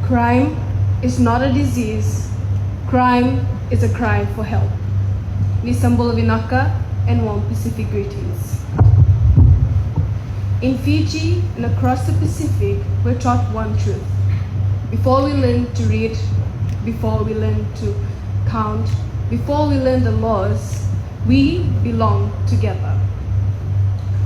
Crime is not a disease. Crime is a cry for help. Nisambolo Vinaka and warm Pacific greetings. In Fiji and across the Pacific, we're taught one truth. Before we learn to read, before we learn to count, before we learn the laws, we belong together.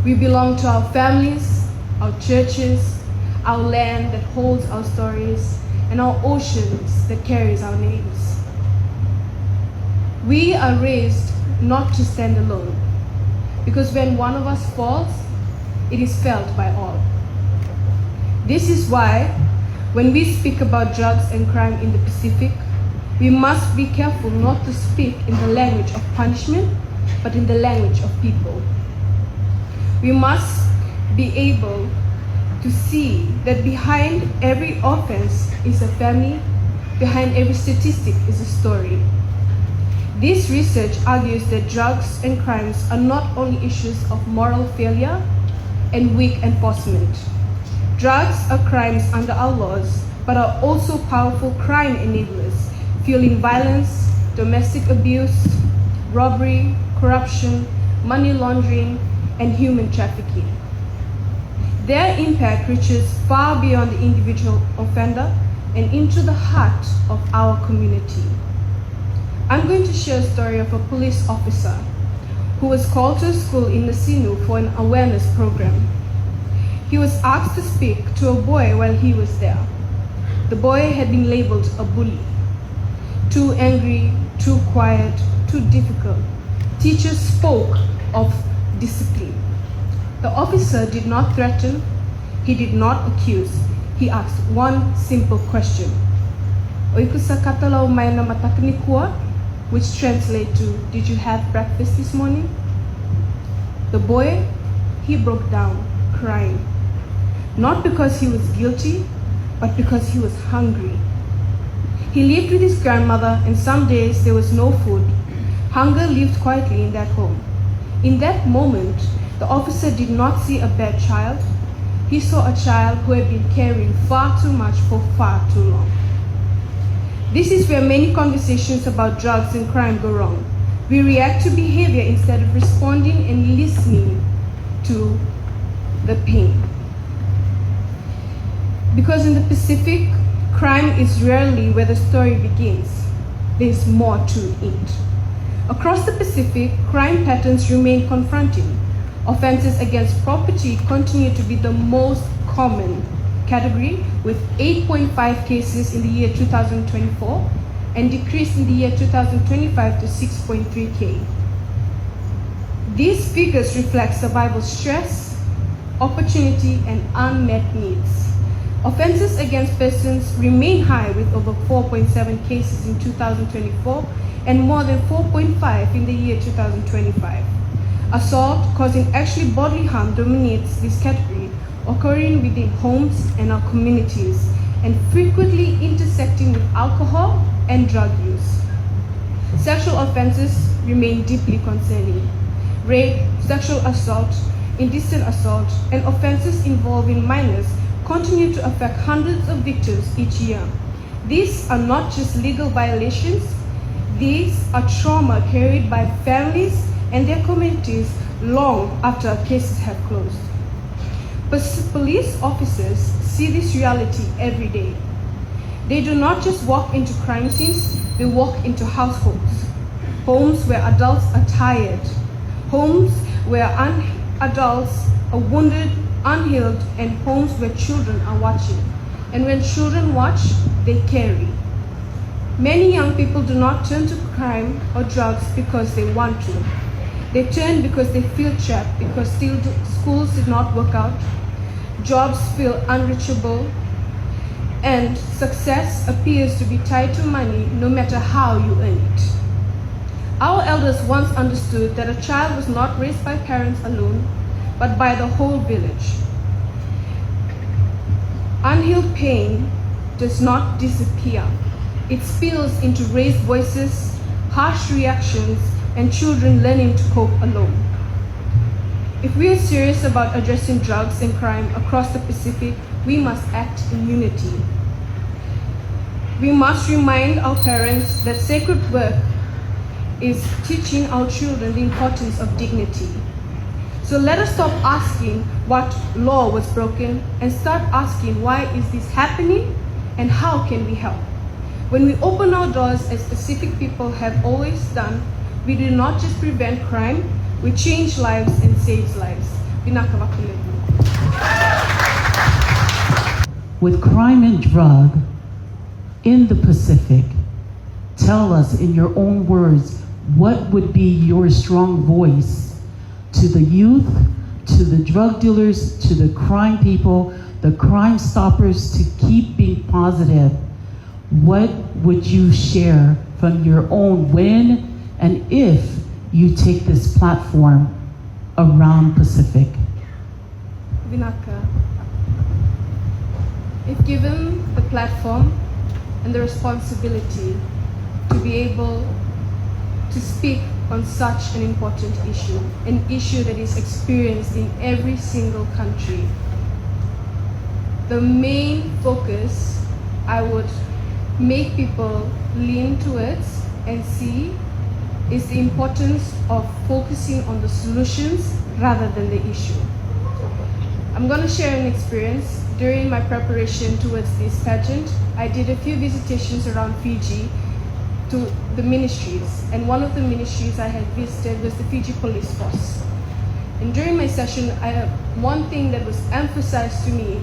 We belong to our families, our churches, our land that holds our stories, and our oceans that carries our names. We are raised not to stand alone, because when one of us falls, it is felt by all. This is why, when we speak about drugs and crime in the Pacific, we must be careful not to speak in the language of punishment, but in the language of people. We must be able to see that behind every offense is a family, behind every statistic is a story. This research argues that drugs and crimes are not only issues of moral failure and weak enforcement. Drugs are crimes under our laws, but are also powerful crime enablers, fueling violence, domestic abuse, robbery, corruption, money laundering, and human trafficking. Their impact reaches far beyond the individual offender and into the heart of our community. I'm going to share a story of a police officer who was called to a school in Nasinu for an awareness program. He was asked to speak to a boy while he was there. The boy had been labeled a bully. Too angry, too quiet, too difficult. Teachers spoke of discipline. The officer did not threaten, he did not accuse. He asked one simple question. Oikusa katalau mai na matakni kua? Which translates to, did you have breakfast this morning? The boy, he broke down, crying. Not because he was guilty, but because he was hungry. He lived with his grandmother, and some days there was no food. Hunger lived quietly in that home. In that moment, the officer did not see a bad child. He saw a child who had been carrying far too much for far too long. This is where many conversations about drugs and crime go wrong. We react to behavior instead of responding and listening to the pain. Because in the Pacific, crime is rarely where the story begins. There's more to it. Across the Pacific, crime patterns remain confronting. Offenses against property continue to be the most common category, with 8.5 cases in the year 2024 and decreased in the year 2025 to 6.3K. These figures reflect survival stress, opportunity, and unmet needs. Offenses against persons remain high, with over 4.7 cases in 2024 and more than 4.5 in the year 2025. Assault causing actually bodily harm dominates this category, occurring within homes and our communities, and frequently intersecting with alcohol and drug use. Sexual offenses remain deeply concerning. Rape, sexual assault, indecent assault, and offenses involving minors continue to affect hundreds of victims each year. These are not just legal violations, these are trauma carried by families and their communities long after cases have closed. Police officers see this reality every day. They do not just walk into crime scenes, they walk into households. Homes where adults are tired. Homes where adults are wounded, unhealed, and homes where children are watching. And when children watch, they carry. Many young people do not turn to crime or drugs because they want to. They turn because they feel trapped, because schools did not work out, jobs feel unreachable, and success appears to be tied to money no matter how you earn it. Our elders once understood that a child was not raised by parents alone, but by the whole village. Unhealed pain does not disappear. It spills into raised voices, harsh reactions, and children learning to cope alone. If we are serious about addressing drugs and crime across the Pacific, we must act in unity. We must remind our parents that sacred work is teaching our children the importance of dignity. So let us stop asking what law was broken and start asking why is this happening and how can we help. When we open our doors as Pacific people have always done, we do not just prevent crime, we change lives and save lives. With crime and drug in the Pacific, tell us in your own words, what would be your strong voice to the youth, to the drug dealers, to the crime people, the crime stoppers, to keep being positive? What would you share from your own when and if you take this platform around Pacific? Vinaka, if given the platform and the responsibility to be able to speak on such an important issue, an issue that is experienced in every single country, the main focus I would make people lean towards and see is the importance of focusing on the solutions rather than the issue. I'm going to share an experience. During my preparation towards this pageant, I did a few visitations around Fiji to the ministries, and one of the ministries I had visited was the Fiji police force. And during my session, one thing that was emphasized to me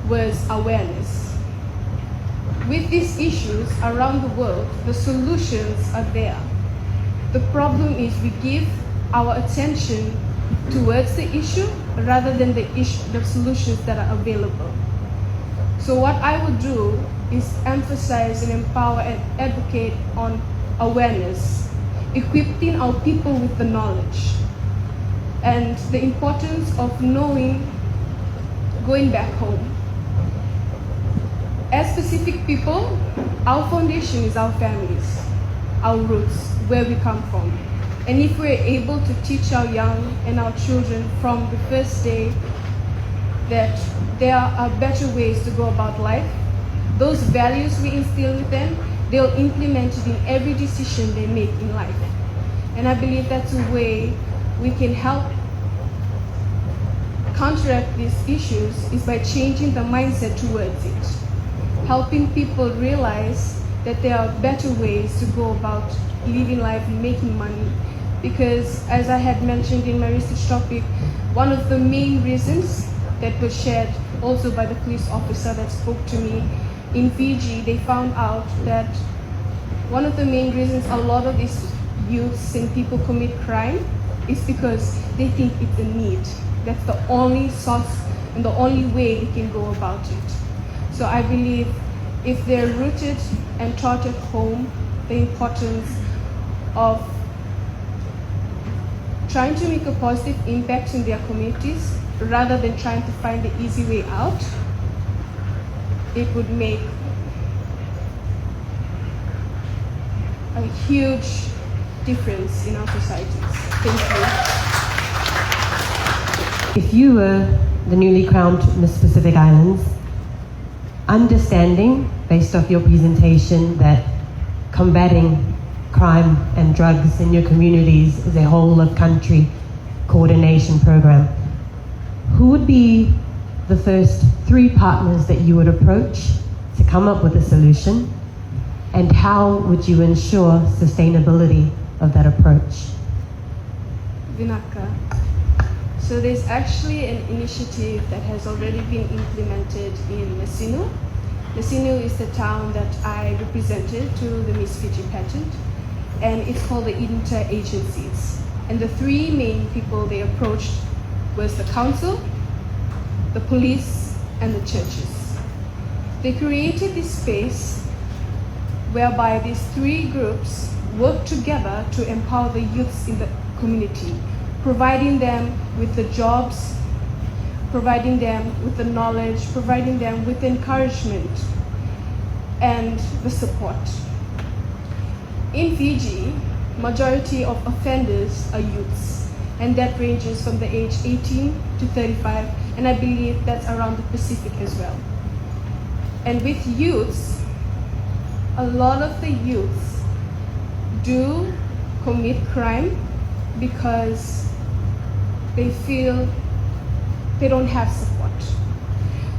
was awareness. With these issues around the world, the solutions are there. The problem is we give our attention towards the issue rather than the solutions that are available. So what I would do is emphasize and empower and advocate on awareness, equipping our people with the knowledge, and the importance of knowing, going back home. As Pacific people, our foundation is our families, our roots, where we come from. And if we're able to teach our young and our children from the first day that there are better ways to go about life, those values we instill with them, they'll implement it in every decision they make in life. And I believe that's a way we can help counteract these issues is by changing the mindset towards it. Helping people realize that there are better ways to go about living life and making money. Because as I had mentioned in my research topic, one of the main reasons that was shared also by the police officer that spoke to me in Fiji, they found out that one of the main reasons a lot of these youths and people commit crime is because they think it's a need. That's the only source and the only way they can go about it. So I believe if they're rooted and taught at home the importance of trying to make a positive impact in their communities rather than trying to find the easy way out, it would make a huge difference in our societies. Thank you. If you were the newly crowned Miss Pacific Islands, understanding, based off your presentation, that combating crime and drugs in your communities is a whole of country coordination program, who would be the first 3 partners that you would approach to come up with a solution, and how would you ensure sustainability of that approach? Vinaka. So there's actually an initiative that has already been implemented in Nasinu. Nasinu is the town that I represented to the Miss Fiji pageant, and it's called the inter-agencies. And the 3 main people they approached was the council, the police, and the churches. They created this space whereby these 3 groups work together to empower the youths in the community, providing them with the jobs, providing them with the knowledge, providing them with encouragement and the support. In Fiji, majority of offenders are youths, and that ranges from the age 18 to 35, and I believe that's around the Pacific as well. And with youths, a lot of the youths do commit crime because they feel they don't have support.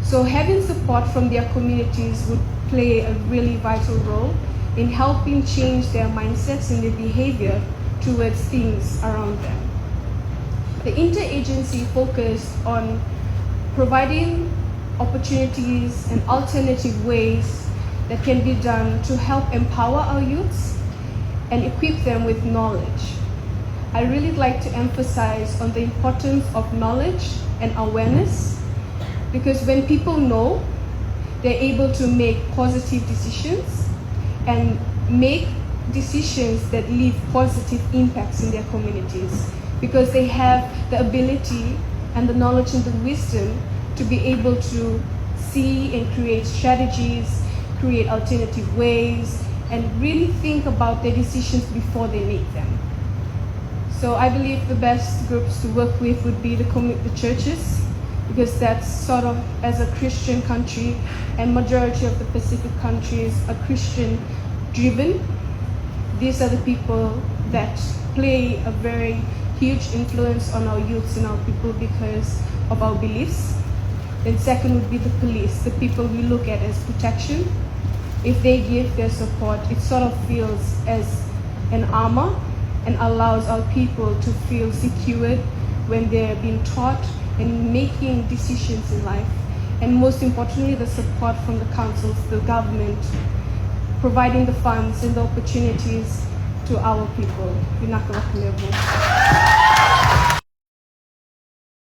So having support from their communities would play a really vital role in helping change their mindsets and their behavior towards things around them. The interagency focused on providing opportunities and alternative ways that can be done to help empower our youths and equip them with knowledge. I really like to emphasize on the importance of knowledge and awareness, because when people know, they're able to make positive decisions and make decisions that leave positive impacts in their communities, because they have the ability and the knowledge and the wisdom to be able to see and create strategies, create alternative ways, and really think about their decisions before they make them. So I believe the best groups to work with would be the churches, because that's sort of, as a Christian country, and majority of the Pacific countries are Christian driven. These are the people that play a very huge influence on our youths and our people because of our beliefs. Then second would be the police, the people we look at as protection. If they give their support, it sort of feels as an armor and allows our people to feel secured when they're being taught and making decisions in life. And most importantly, the support from the councils, the government, providing the funds and the opportunities to our people. You're not going to